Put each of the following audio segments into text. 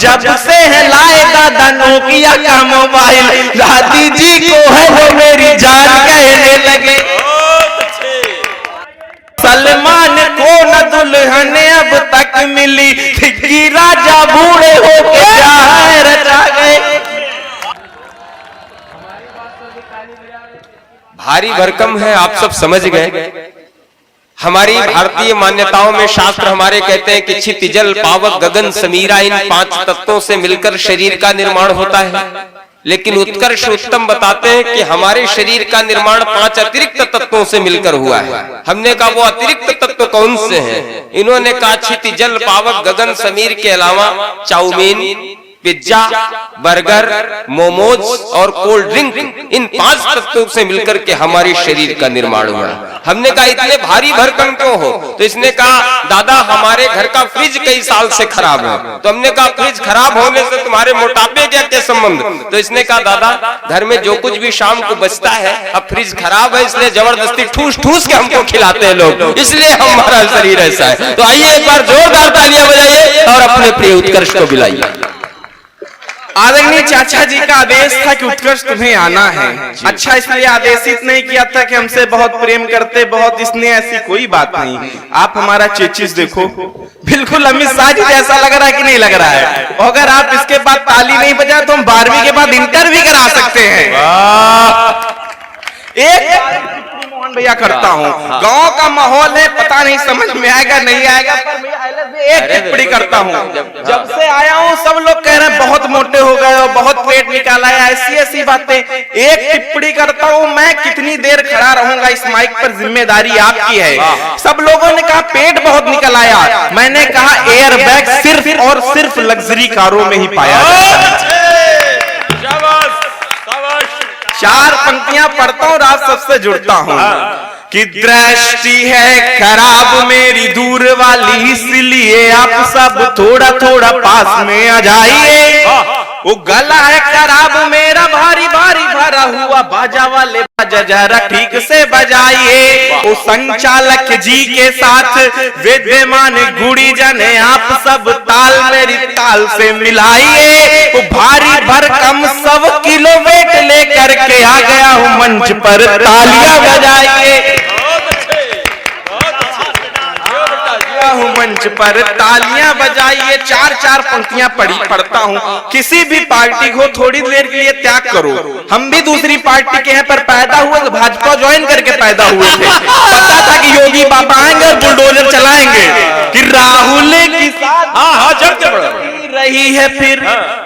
जब से है लाए दादा नोकिया का मोबाइल, दादी जी को है वो मेरी जान कहने लगे। सलमान को न दुल्हन अब तक मिली, कि राजा बूढ़े होके जहर रचा गए। भारी भरकम है, आप सब समझ गए। हमारी भारतीय मान्यताओं में शास्त्र हमारे कहते हैं कि छित जल पावक गगन समीरा, इन 5 तत्वों से मिलकर शरीर का निर्माण होता है। लेकिन उत्कर्ष उत्तम बताते हैं कि हमारे शरीर का निर्माण 5 अतिरिक्त तत्वों से मिलकर हुआ है। हमने कहा वो अतिरिक्त तत्व कौन से हैं? इन्होंने कहा छित जल पावक गगन समीर के अलावा चाउमीन, पिज्जा, बर्गर, मोमोज और कोल्ड ड्रिंक, इन 5 तत्वों से मिलकर के हमारे शरीर का निर्माण हुआ है। हमने कहा इतने भारी भरकम क्यों हो? तो इसने कहा दादा हमारे घर का फ्रिज कई साल से खराब है। तो हमने कहा फ्रिज खराब होने से तुम्हारे मोटापे क्या संबंध? तो इसने कहा दादा घर में जो कुछ भी शाम को बचता है, अब फ्रिज खराब है इसलिए जबरदस्ती ठूस ठूस के हमको खिलाते हैं लोग, इसलिए हमारा शरीर ऐसा है। तो आइए एक बार जोरदार तालियां बजाइए और अपने प्रिय उत्कर्ष को बुलाइए। आदरणीय चाचा जी का आदेश था कि उत्कर्ष तुम्हें आना है। अच्छा, इसलिए आदेशित नहीं किया था कि हमसे बहुत प्रेम करते बहुत, इसने ऐसी कोई बात नहीं। आप हमारा चेचिस देखो, बिल्कुल अमित शाह जी जैसा लग रहा है कि नहीं लग रहा है? अगर आप इसके बाद ताली नहीं बजाए तो हम 12वीं के बाद इंटर भी करा सकते हैं। एक मोहन भैया करता हूँ, गांव का माहौल है, पता नहीं समझ में आएगा नहीं आएगा, पर एक टिप्पणी करता हूँ। जब से आया हूँ सब लोग कह रहे हैं बहुत मोटे हो गए हो, बहुत पेट निकाला है, ऐसी ऐसी बातें। एक टिप्पणी करता हूँ, मैं कितनी देर खड़ा रहूंगा इस माइक पर, जिम्मेदारी आपकी है। सब लोगों ने कहा पेट बहुत निकल आया, मैंने कहा एयर बैग सिर्फ और सिर्फ लग्जरी कारों में ही पाया जाता है। 4 पंक्तियां पढ़ता हूँ, रात सबसे जुड़ता हूँ कि दृष्टि है खराब मेरी दूर वाली, इसलिए आप सब थोड़ा थोड़ा पास में आ जाइए। वो गला है खराब मेरा भारी भारी भरा हुआ, बाजा वाले बाजा जरा ठीक से बजाइए। वो संचालक जी के साथ विद्यमान गुड़ी जने आप सब ताल मेरी ताल से मिलाइए। वो भारी भरकम 100 किलो वेट लेकर के आ गया हूँ मंच पर, तालियां बजाइए। मंच पर तालियां बजाइए। 4 पंक्तियां पढ़ता हूँ। किसी भी पार्टी को थोड़ी देर के लिए त्याग करो। हम भी दूसरी पार्टी के हैं, पर पैदा हुए तो भाजपा ज्वाइन करके पैदा हुए थे। पता था कि योगी बाबा आएंगे और बुलडोजर चलाएंगे, कि राहुल की रही है फिर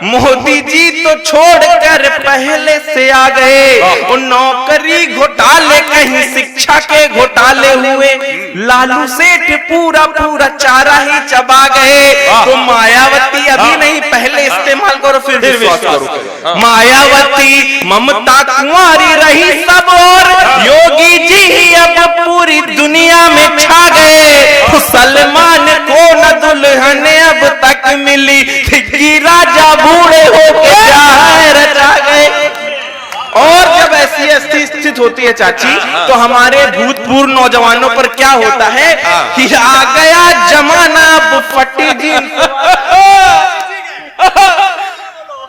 मोदी जी तो छोड़कर पहले से आ गए। वो नौकरी घोटाले कहीं शिक्षा के घोटाले हुए, लालू सेठ पूरा पूरा चारा ही चबा गए। तो मायावती अभी नहीं, पहले इस्तेमाल करो फिर विश्वास करो। मायावती ममता कुंवारी रही सब, और योगी जी ही अब पूरी दुनिया में छा गए। सलमान को न दुल्हन अब तक मिली, कि राजा बूढ़े होके जहर रचा गए। और जब ऐसी स्थिति होती है चाची, तो हमारे भूतपूर्व नौजवानों पर क्या होता है कि आ गया जमाना अब फटी जींस,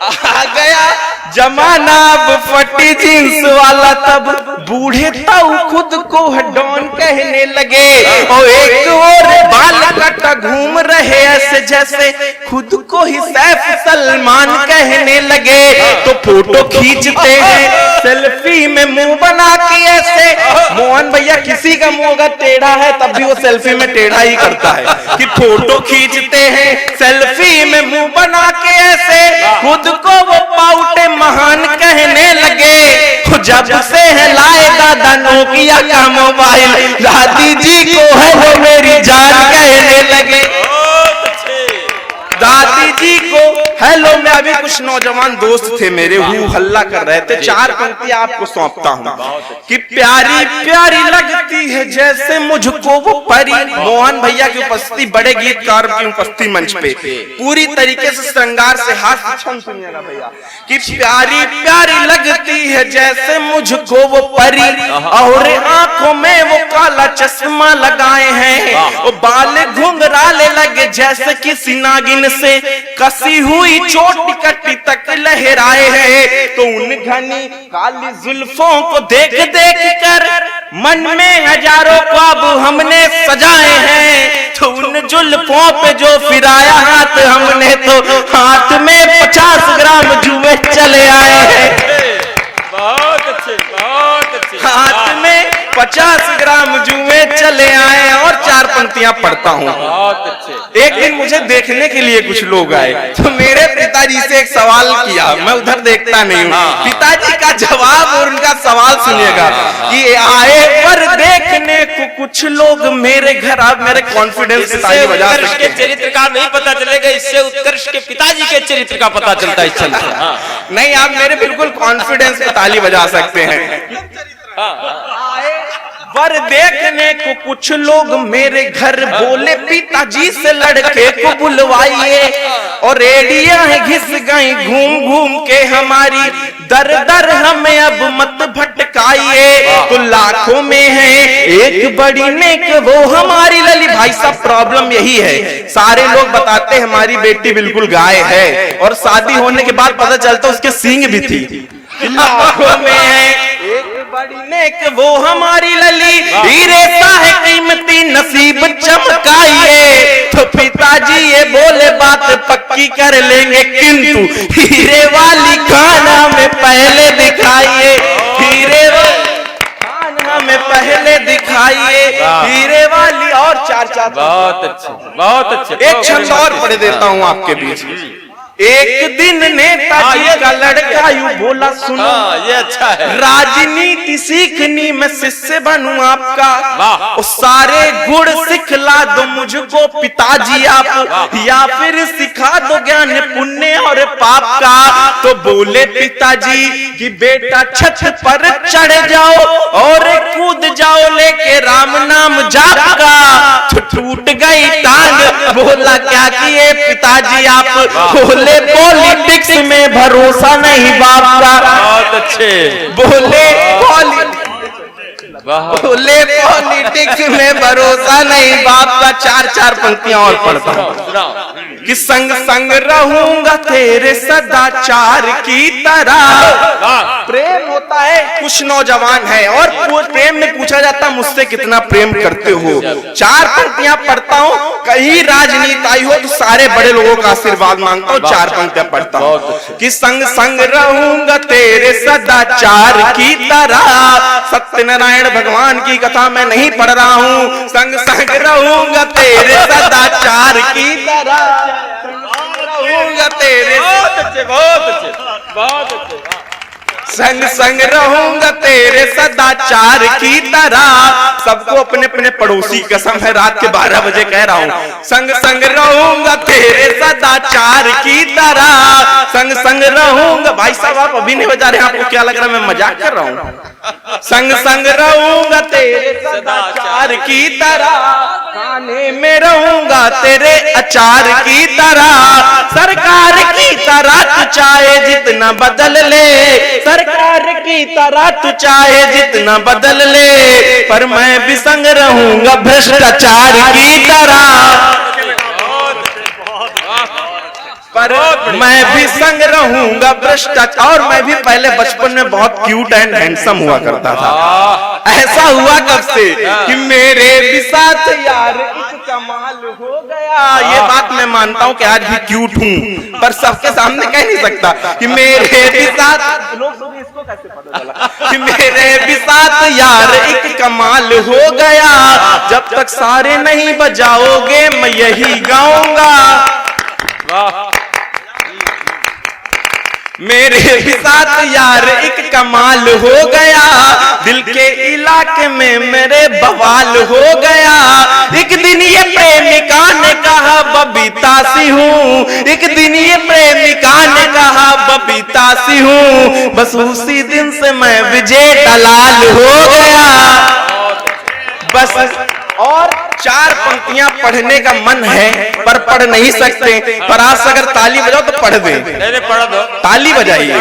आ गया जमाना अब फटी जींस वाला, तब बूढ़े ताऊ खुद को डॉन कहने लगे। और एक और बाल कटा घूम रहे ऐसे जैसे खुद को ही सैफ सलमान कहने लगे। तो फोटो खींचते हैं सेल्फी में मुंह बना के ऐसे। मोहन भैया किसी का मुंह अगर टेढ़ा है तब भी वो सेल्फी में टेढ़ा ही करता है, कि फोटो खींचते हैं सेल्फी में मुंह बना के ऐसे, खुद को वो पाउटे महान कहने लगे। जब से है लाए दादा नोकिया का मोबाइल, दादी जी को है वो मेरी जान कहने लगे। दादी जी को हेलो, मैं अभी कुछ कुछ नौजवान दोस्त थे मेरे, हू हल्ला कर रहे थे। चार पंक्ति आपको सौंपता हूँ कि प्यारी प्यारी लगती है जैसे मुझको वो परी। मोहन भैया की उपस्थिति, बड़े गीतकार की उपस्थिति मंच पे, पूरी तरीके से श्रृंगार से हाथ छन सुनिएगा भैया कि प्यारी प्यारी लगती है जैसे मुझको वो परी, और आंखों में वो काला चश्मा लगाए हैं, वो बाल घुंघराले लगे जैसे किसी नागिन से कसी हुई चोटी कट्टी तक लहराए हैं। तो उन घनी काली जुल्फों को देख देख कर मन में हजारों ख्वाब हमने सजाए हैं। तो उन जुल्फों पे जो फिराया हाथ हमने, तो हाथ में 50 ग्राम जुए चले आए हैं। बहुत अच्छे, बहुत अच्छे। हाथ में 50 ग्राम जुए चले आए। और चार पंक्तियां पढ़ता हूँ। बहुत अच्छे। एक दिन मुझे देखने के लिए कुछ लोग आए, तो मेरे पिताजी से एक सवाल किया, मैं उधर देखता नहीं हूँ। पिताजी का जवाब और उनका सवाल सुनिएगा कि आए पर देखने को कुछ लोग मेरे घर। आप मेरे कॉन्फिडेंस इससे उत्कर्ष के चरित्र का नहीं पता चलेगा, इससे उत्कर्ष के पिताजी के चरित्र का पता चलता है इस छंद से। नहीं, आप मेरे बिल्कुल कॉन्फिडेंस पे ताली बजा सकते हैं। पर देखने को कुछ लोग मेरे घर, बोले पिताजी से लड़के को बुलवाइए। और रेडियां घिस गई घूम घूम के हमारी, दर दर हमें अब मत भटकाइए। तो लाखों में है एक बड़ी नेक वो हमारी लली। भाई साहब, प्रॉब्लम यही है, सारे लोग बताते हैं हमारी बेटी बिल्कुल गाय है, और शादी होने के बाद पता चलता उसके सींग भी थी। लाखों में है एक बड़ी नेक वो हमारी लली, हीरे सा है कीमती नसीब चमकाइए। तो पिताजी ये बोले बात पक्की कर लेंगे, किंतु हीरे वाली खान हमें पहले दिखाइए। हीरे खान हमें पहले दिखाइए, हीरे वाली। और चार बहुत अच्छे, बहुत अच्छे। एक छंद और पढ़ देता हूँ आपके बीच। एक दिन नेताजी का लड़का यूं बोला, सुनो ये अच्छा है। राजनीति सीखनी मैं शिष्य बनूं आपका, उस सारे गुण सिखला दो मुझको पिताजी आप, या फिर सिखा दो ज्ञान पुण्य और पाप का। तो बोले पिताजी कि बेटा छत पर चढ़ जाओ और कूद जाओ लेके राम नाम जाप का। तो टूट गई टांग, बोला क्या किए पिताजी आप, बोले पॉलिटिक्स में भरोसा नहीं बाप का। बहुत अच्छे। बोले पॉलिटिक्स में भरोसा नहीं बाप का। चार पंक्तियां और पढ़ता हूँ कि संग संग रहूंगा तेरे सदाचार की तरह। प्रेम होता है, कुछ नौजवान है और प्रेम में पूछा जाता मुझसे कितना प्रेम करते हो। चार पंक्तियां पढ़ता हूँ, कहीं राजनीति आई हो तो सारे बड़े लोगों का आशीर्वाद मांगता हूँ। चार पंक्तियां पढ़ता हूँ कि संग संग रहूंगा तेरे सदाचार की तरह। सत्यनारायण भगवान की कथा मैं नहीं पढ़ रहा हूँ। संग संग रहूंगा तेरे सदाचार की तरह, रहूंगा तेरे। बहुत अच्छे, बहुत अच्छे, बहुत अच्छे। संग संग रहूंगा तेरे सदाचार की तरह। सबको अपने अपने पड़ोसी कसम है, रात के 12 बजे कह रहा हूँ। संग संग रहूंगा तेरे सदाचार की तरह, संग संग रहूंगा। भाई साहब, आप अभी नहीं बजा रहे, आपको क्या लग रहा है मैं मजाक कर रहा हूँ? संग संग रहूंगा तेरे सदाचार की तरह, खाने में रहूंगा तेरे अचार की तरह। सरकार की तरह तू चाहे जितना बदल ले, सरकार की तरह तू चाहे जितना बदल ले, पर मैं भी संग रहूंगा भ्रष्टाचार की तरह। पर मैं भी संग रहूंगा भ्रष्टाचार। मैं भी पहले बचपन में बहुत क्यूट एंड हैंडसम हुआ करता था। ऐसा हुआ कब से कि मेरे भी साथ यार एक कमाल हो गया। ये बात मैं मानता हूँ कि आज भी क्यूट हूँ, पर सबके सामने कह नहीं सकता कि मेरे भी साथ। लोग इसको कैसे पता चला कि मेरे भी साथ यार एक कमाल हो गया। जब तक सारे नहीं बजाओगे मैं यही गाऊंगा। मेरे भी साथ यार एक कमाल हो गया, दिल के इलाके में मेरे बवाल हो गया। एक दिन ये प्रेमिका ने कहा बबीता सी हूँ, एक दिन ये प्रेमिका ने कहा पिता सी हूँ, बस उसी दिन से मैं विजय दलाल हो गया। बस और 4 पंक्तियां पढ़ने का मन है पर पढ़ नहीं सकते, पर आज अगर ताली बजाओ तो पढ़ दे। नहीं पढ़ दो, ताली बजाइए,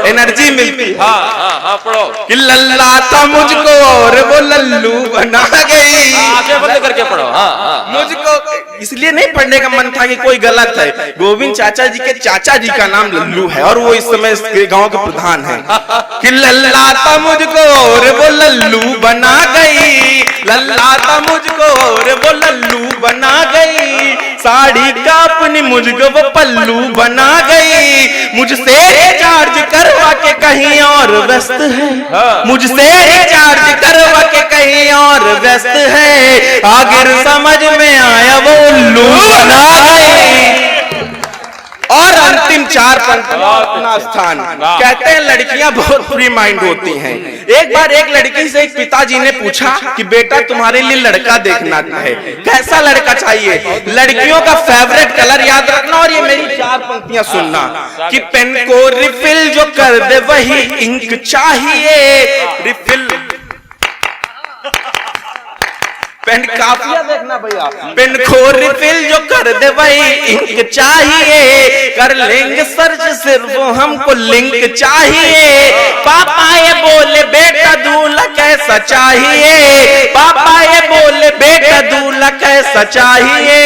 एनर्जी मिलती। हाँ पढ़ो। कि लल्ला था मुझको और वो लल्लू बना गई। आगे बंद करके पढ़ो। हाँ मुझको इसलिए नहीं पढ़ने का मन था कि कोई गलत है। गोविंद चाचा जी के चाचा जी का नाम लल्लू है और वो इस समय इस गांव के प्रधान है। कि लल्ला था मुझको और वो लल्लू बना गई, लल्ला था मुझको और वो लल्लू बना गई, साड़ी का अपनी मुझको वो पल्लू बना गई। मुझसे रिचार्ज करवा के कहीं और व्यस्त है, मुझसे रिचार्ज करवा के कहीं और व्यस्त है, आखिर समझ में आया वो उल्लू बना गई। और अंतिम 4 पंक्तियां अपना स्थान। कहते हैं लड़कियां बहुत फ्री माइंड होती हैं। एक बार एक लड़की से एक पिताजी ने पूछा कि बेटा तुम्हारे लिए लड़का देखना है, कैसा लड़का चाहिए? लड़कियों का फेवरेट कलर याद रखना और ये मेरी 4 पंक्तियां सुनना। कि पेन को रिफिल जो कर दे वही इंक चाहिए, रिफिल पेन काफिया देखना भैया, पेन को रिफिल जो कर दे वही इंक चाहिए, कर लेंगे सर्च सिर्फ हमको लिंक चाहिए। पापा ये बोले बेटा दूल्हा कैसा चाहिए, पापा ये बोले बेटा दूल्हा कैसा चाहिए,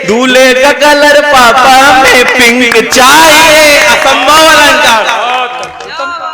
दूल्हे का कलर पापा में पिंक चाहिए। असंभव